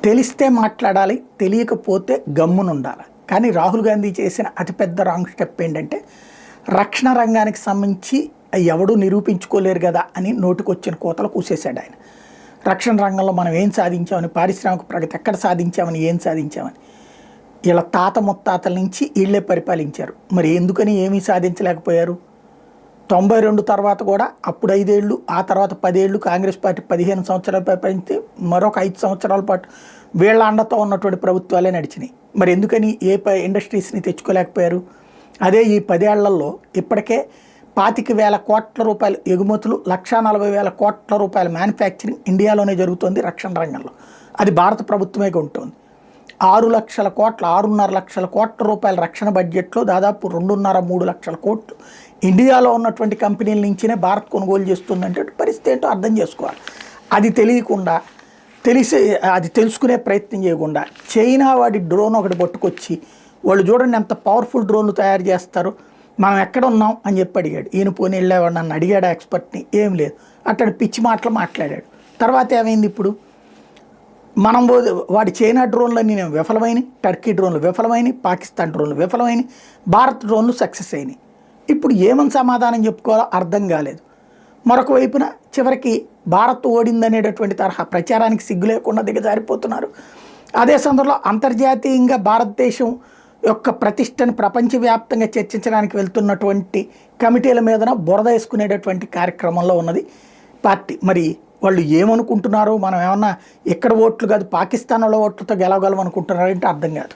తెలిస్తే మాట్లాడాలి, తెలియకపోతే గమ్మునుండాలి. కానీ రాహుల్ గాంధీ చేసిన అతిపెద్ద రాంగ్ స్టెప్ ఏంటంటే రక్షణ రంగానికి సంబంధించి ఎవడూ నిరూపించుకోలేరు కదా అని నోటికొచ్చిన కోతలు కూసేశాడు ఆయన. రక్షణ రంగంలో మనం ఏం సాధించామని, పారిశ్రామిక ప్రగతి ఎక్కడ సాధించామని, ఏం సాధించామని వీళ్ళ తాత ముత్తాతల నుంచి వీళ్ళే పరిపాలించారు. మరి ఎందుకని ఏమీ సాధించలేకపోయారు? 92 తర్వాత కూడా అప్పుడు 5 ఏళ్ళు, ఆ తర్వాత 10 ఏళ్ళు కాంగ్రెస్ పార్టీ 15 సంవత్సరాలు పరిపాలించి మరొక 5 సంవత్సరాల పాటు వీళ్ళ అండతో ఉన్నటువంటి ప్రభుత్వాలే నడిచినాయి. మరి ఎందుకని ఇండస్ట్రీస్ని తెచ్చుకోలేకపోయారు? అదే ఈ 10 ఏళ్లలో ఇప్పటికే 25,000 కోట్ల రూపాయల ఎగుమతులు, 140,000 కోట్ల రూపాయల మ్యానుఫ్యాక్చరింగ్ ఇండియాలోనే జరుగుతుంది రక్షణ రంగంలో. అది భారత ప్రభుత్వమే ఉంటుంది. 6 లక్షల కోట్ల 6.5 లక్షల కోట్ల రూపాయల రక్షణ బడ్జెట్లో దాదాపు 2.5-3 లక్షల కోట్లు ఇండియాలో ఉన్నటువంటి కంపెనీల నుంచినే భారత్ కొనుగోలు చేస్తుందంటే పరిస్థితి ఏంటో అర్థం చేసుకోవాలి. అది తెలియకుండా, అది తెలుసుకునే ప్రయత్నం చేయకుండా చైనా వాడి డ్రోన్ ఒకటి పట్టుకొచ్చి వాళ్ళు చూడండి ఎంత పవర్ఫుల్ డ్రోన్లు తయారు చేస్తారు, మనం ఎక్కడ ఉన్నాం అని చెప్పి అడిగాడు. ఈయన పోనీ వెళ్ళేవాడు, నన్ను అడిగాడు ఎక్స్పర్ట్ని, ఏం లేదు అట్లాంటి పిచ్చి మాటలు మాట్లాడాడు. తర్వాత ఏమైంది? ఇప్పుడు మనం వాడి చైనా డ్రోన్లన్నీ విఫలమైనవి, టర్కీ డ్రోన్లు విఫలమైనవి, పాకిస్తాన్ డ్రోన్లు విఫలమైనవి, భారత్ డ్రోన్లు సక్సెస్ అయినాయి. ఇప్పుడు ఏమని సమాధానం చెప్పుకోవాలో అర్థం కాలేదు. మరొక వైపున చివరికి భారత్ ఓడిందనేటటువంటి తరహా ప్రచారానికి సిగ్గు లేకుండా దిగజారిపోతున్నారు. అదే సందర్భంలో అంతర్జాతీయంగా భారతదేశం యొక్క ప్రతిష్టను ప్రపంచవ్యాప్తంగా చర్చించడానికి వెళ్తున్నటువంటి కమిటీల మీదన బురద వేసుకునేటటువంటి కార్యక్రమంలో ఉన్నది పార్టీ. మరి వాళ్ళు ఏమనుకుంటున్నారు? మనం ఏమన్నా ఇక్కడ ఓట్లు కాదు పాకిస్తాన్ వాళ్ళ ఓట్లతో గెలవగలం అనుకుంటున్నారంటే అర్థం కాదు.